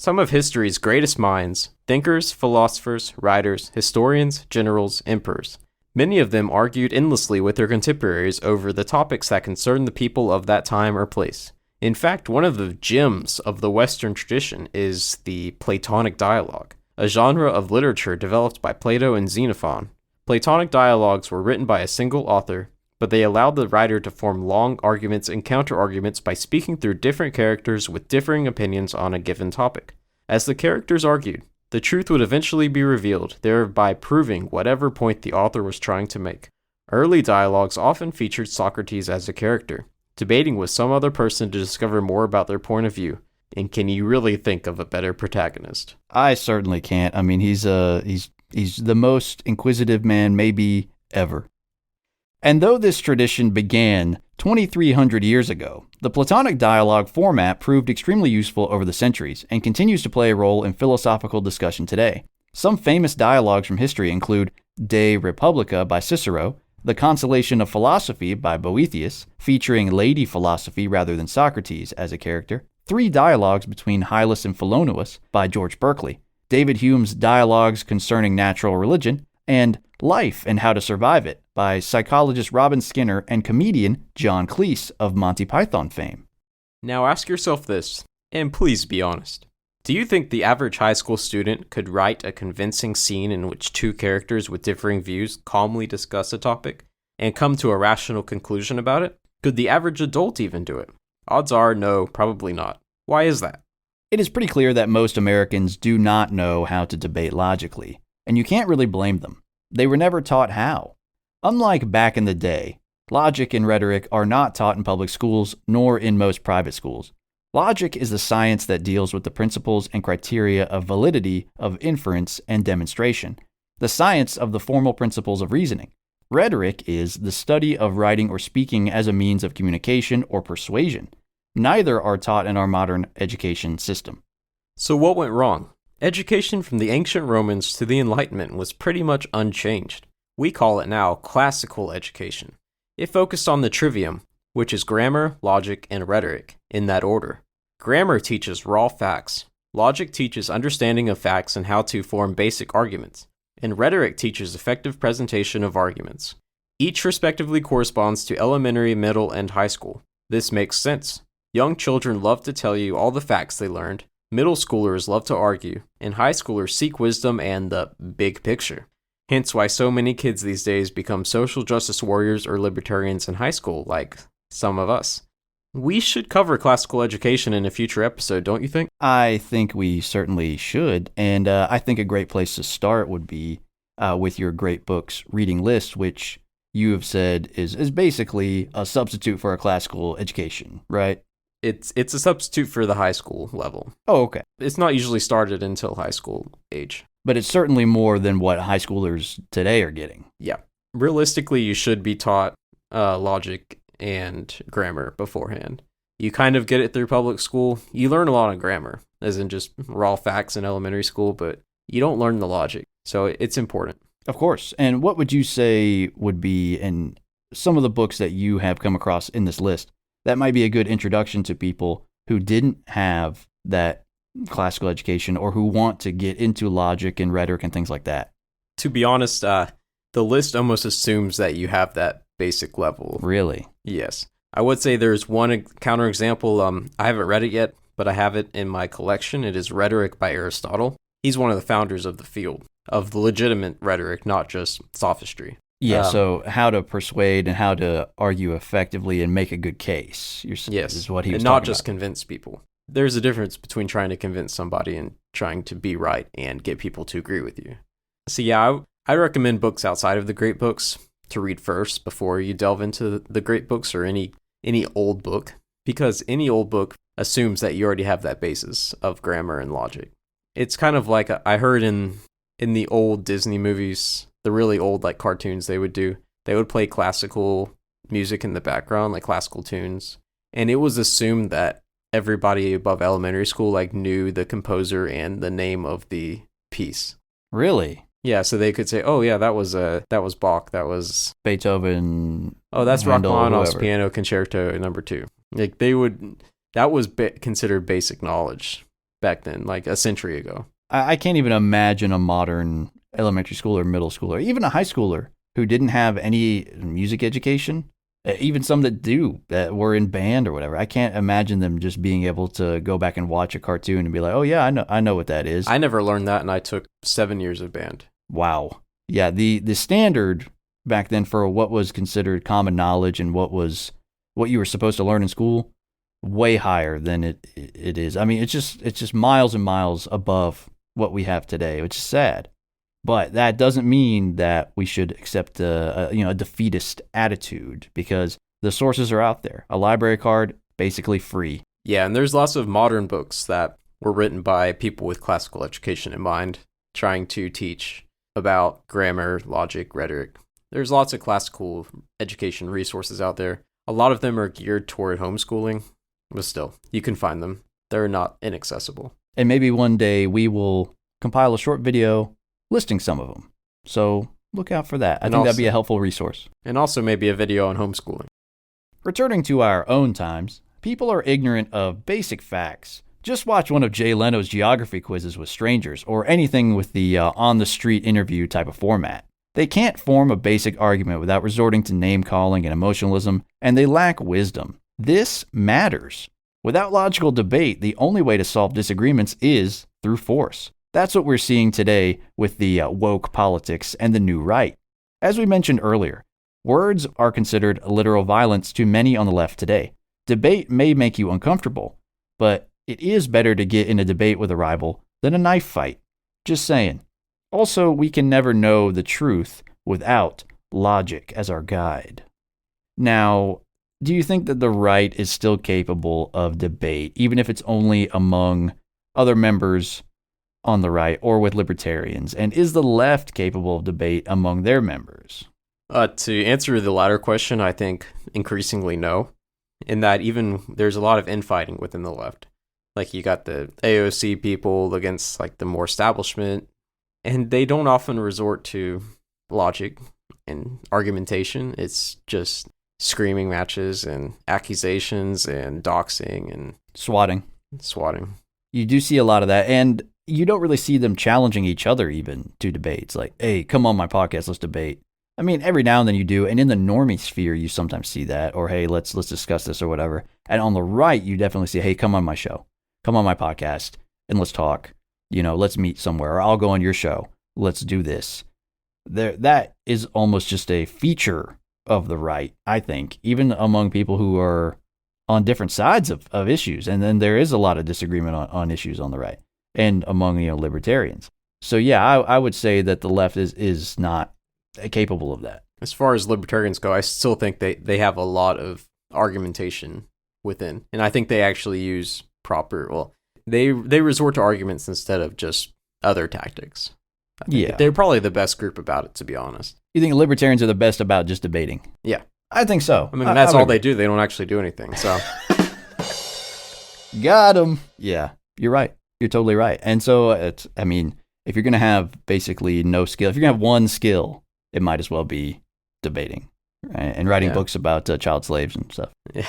Some of history's greatest minds, thinkers, philosophers, writers, historians, generals, emperors. Many of them argued endlessly with their contemporaries over the topics that concerned the people of that time or place. In fact, one of the gems of the Western tradition is the Platonic dialogue, a genre of literature developed by Plato and Xenophon. Platonic dialogues were written by a single author, but they allowed the writer to form long arguments and counter-arguments by speaking through different characters with differing opinions on a given topic. As the characters argued, the truth would eventually be revealed, thereby proving whatever point the author was trying to make. Early dialogues often featured Socrates as a character, debating with some other person to discover more about their point of view. And can you really think of a better protagonist? I certainly can't. I mean, he's the most inquisitive man maybe ever. And though this tradition began 2,300 years ago, the Platonic dialogue format proved extremely useful over the centuries and continues to play a role in philosophical discussion today. Some famous dialogues from history include De Republica by Cicero, The Consolation of Philosophy by Boethius, featuring lady philosophy rather than Socrates as a character, Three Dialogues between Hylas and Philonous by George Berkeley, David Hume's Dialogues Concerning Natural Religion, and Life and How to Survive It by psychologist Robin Skinner and comedian John Cleese of Monty Python fame. Now ask yourself this, and please be honest. Do you think the average high school student could write a convincing scene in which two characters with differing views calmly discuss a topic and come to a rational conclusion about it? Could the average adult even do it? Odds are no, probably not. Why is that? It is pretty clear that most Americans do not know how to debate logically, and you can't really blame them. They were never taught how. Unlike back in the day, logic and rhetoric are not taught in public schools nor in most private schools. Logic is the science that deals with the principles and criteria of validity of inference and demonstration, the science of the formal principles of reasoning. Rhetoric is the study of writing or speaking as a means of communication or persuasion. Neither are taught in our modern education system. So what went wrong? Education from the ancient Romans to the Enlightenment was pretty much unchanged. We call it now classical education. It focused on the trivium, which is grammar, logic, and rhetoric, in that order. Grammar teaches raw facts. Logic teaches understanding of facts and how to form basic arguments. And rhetoric teaches effective presentation of arguments. Each respectively corresponds to elementary, middle, and high school. This makes sense. Young children love to tell you all the facts they learned. Middle schoolers love to argue, and high schoolers seek wisdom and the big picture. Hence why so many kids these days become social justice warriors or libertarians in high school, like some of us. We should cover classical education in a future episode, don't you think? I think we certainly should, and I think a great place to start would be with your great books reading list, which you have said is basically a substitute for a classical education, right? It's a substitute for the high school level. Oh, okay. It's not usually started until high school age. But it's certainly more than what high schoolers today are getting. Yeah. Realistically, you should be taught logic and grammar beforehand. You kind of get it through public school. You learn a lot of grammar, as in just raw facts in elementary school, but you don't learn the logic. So it's important. Of course. And what would you say would be in some of the books that you have come across in this list that might be a good introduction to people who didn't have that classical education or who want to get into logic and rhetoric and things like that? To be honest, the list almost assumes that you have that basic level. Really? Yes. I would say there's one counterexample. I haven't read it yet, but I have it in my collection. It is Rhetoric by Aristotle. He's one of the founders of the field, of the legitimate rhetoric, not just sophistry. Yeah, so how to persuade and how to argue effectively and make a good case. Yes, is what he was and not talking just about. convince people. There's a difference between trying to convince somebody and trying to be right and get people to agree with you. So yeah, I recommend books outside of the great books to read first before you delve into the great books or any old book, because any old book assumes that you already have that basis of grammar and logic. It's kind of like I heard in the old Disney movies, the really old like cartoons they would play classical music in the background, like classical tunes. And it was assumed that everybody above elementary school like knew the composer and the name of the piece. Really? Yeah, so they could say, "Oh yeah, that was Bach, that was Beethoven. Oh, that's Handel, Rachmaninoff's whoever. Piano Concerto No. 2." Like that was considered basic knowledge. back then, like a century ago. I can't even imagine a modern elementary schooler, middle schooler, even a high schooler who didn't have any music education, even some that do, that were in band or whatever. I can't imagine them just being able to go back and watch a cartoon and be like, oh yeah, I know what that is. I never learned that, and I took 7 years of band. Wow. Yeah, the standard back then for what was considered common knowledge and what you were supposed to learn in school, way higher than it is. I mean, it's just miles and miles above what we have today, which is sad. But that doesn't mean that we should accept a defeatist attitude, because the sources are out there. A library card, basically free. Yeah, and there's lots of modern books that were written by people with classical education in mind, trying to teach about grammar, logic, rhetoric. There's lots of classical education resources out there. A lot of them are geared toward homeschooling, but still, you can find them. They're not inaccessible. And maybe one day we will compile a short video listing some of them. So look out for that. I think that'd be a helpful resource. And also maybe a video on homeschooling. Returning to our own times, people are ignorant of basic facts. Just watch one of Jay Leno's geography quizzes with strangers, or anything with the on-the-street interview type of format. They can't form a basic argument without resorting to name-calling and emotionalism, and they lack wisdom. This matters. Without logical debate, the only way to solve disagreements is through force. That's what we're seeing today with the woke politics and the new right. As we mentioned earlier, words are considered literal violence to many on the left today. Debate may make you uncomfortable, but it is better to get in a debate with a rival than a knife fight. Just saying. Also, we can never know the truth without logic as our guide. Now, do you think that the right is still capable of debate, even if it's only among other members on the right or with libertarians? And is the left capable of debate among their members? To answer the latter question, I think increasingly no, in that even there's a lot of infighting within the left. Like you got the AOC people against like the more establishment, and they don't often resort to logic and argumentation. It's just screaming matches and accusations and doxing and swatting. You do see a lot of that, and you don't really see them challenging each other even to debates. Like, hey, come on my podcast, let's debate. I mean, every now and then you do, and in the normie sphere, you sometimes see that, or hey, let's discuss this or whatever. And on the right, you definitely see, hey, come on my show, come on my podcast, and let's talk. Let's meet somewhere, or I'll go on your show. Let's do this. That is almost just a feature of the right, I think, even among people who are on different sides of issues. And then there is a lot of disagreement on issues on the right and among libertarians. So yeah, I would say that the left is not capable of that. As far as libertarians go, I still think they have a lot of argumentation within, and I think they actually use they resort to arguments instead of just other tactics. Yeah, they're probably the best group about it, to be honest. You think libertarians are the best about just debating? Yeah, I think so. I mean, that's all they do. They don't actually do anything. So, got him. Yeah, you're right. You're totally right. And so, if you're gonna have basically no skill, if you're gonna have one skill, it might as well be debating, right? And writing books about child slaves and stuff. Yeah.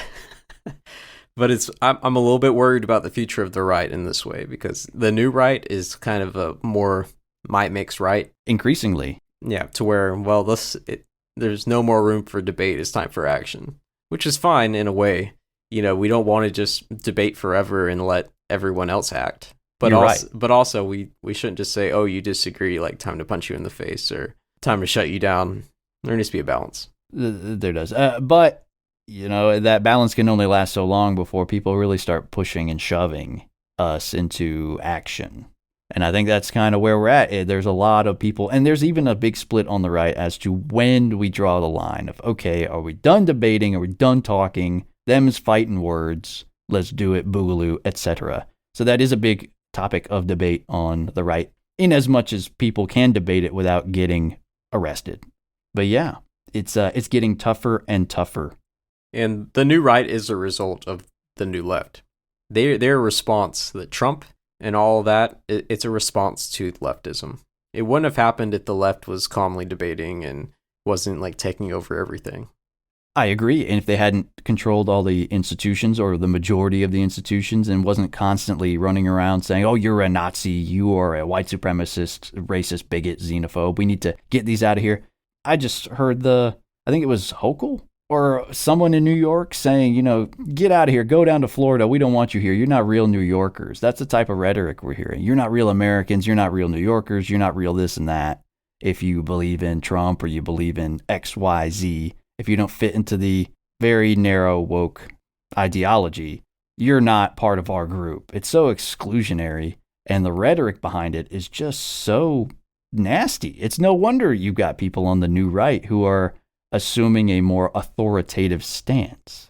But I'm a little bit worried about the future of the right in this way, because the new right is kind of a more might makes right. Increasingly. Yeah, to where, there's no more room for debate. It's time for action, which is fine in a way. We don't want to just debate forever and let everyone else act. But also we shouldn't just say, oh, you disagree, like time to punch you in the face or time to shut you down. There needs to be a balance. There does. But that balance can only last so long before people really start pushing and shoving us into action. And I think that's kind of where we're at. There's a lot of people, and there's even a big split on the right as to when we draw the line of, okay, are we done debating? Are we done talking? Them's fighting words. Let's do it, boogaloo, etc. So that is a big topic of debate on the right, in as much as people can debate it without getting arrested. But yeah, it's getting tougher and tougher. And the new right is a result of the new left. Their response, that Trump and all that, it's a response to leftism. It wouldn't have happened if the left was calmly debating and wasn't like taking over everything. I agree. And if they hadn't controlled all the institutions or the majority of the institutions and wasn't constantly running around saying, oh, you're a Nazi, you are a white supremacist, racist, bigot, xenophobe, we need to get these out of here. I just heard I think it was Hochul or someone in New York saying, get out of here, go down to Florida. We don't want you here. You're not real New Yorkers. That's the type of rhetoric we're hearing. You're not real Americans. You're not real New Yorkers. You're not real this and that. If you believe in Trump or you believe in X, Y, Z, if you don't fit into the very narrow woke ideology, you're not part of our group. It's so exclusionary, and the rhetoric behind it is just so nasty. It's no wonder you've got people on the new right who are assuming a more authoritative stance.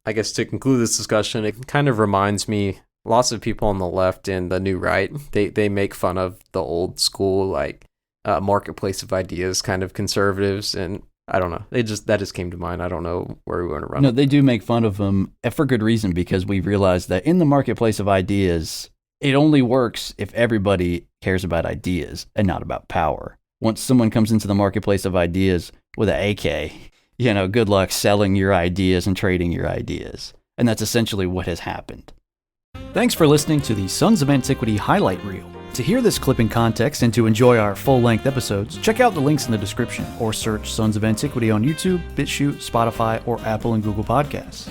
I guess to conclude this discussion, it kind of reminds me, lots of people on the left and the new right, they make fun of the old school, like, marketplace of ideas kind of conservatives, and I don't know. That just came to mind. I don't know where we want to run. No, they do make fun of them, and for good reason, because we've realized that in the marketplace of ideas, it only works if everybody cares about ideas and not about power. Once someone comes into the marketplace of ideas with an AK, good luck selling your ideas and trading your ideas. And that's essentially what has happened. Thanks for listening to the Sons of Antiquity highlight reel. To hear this clip in context and to enjoy our full-length episodes, check out the links in the description or search Sons of Antiquity on YouTube, BitChute, Spotify, or Apple and Google Podcasts.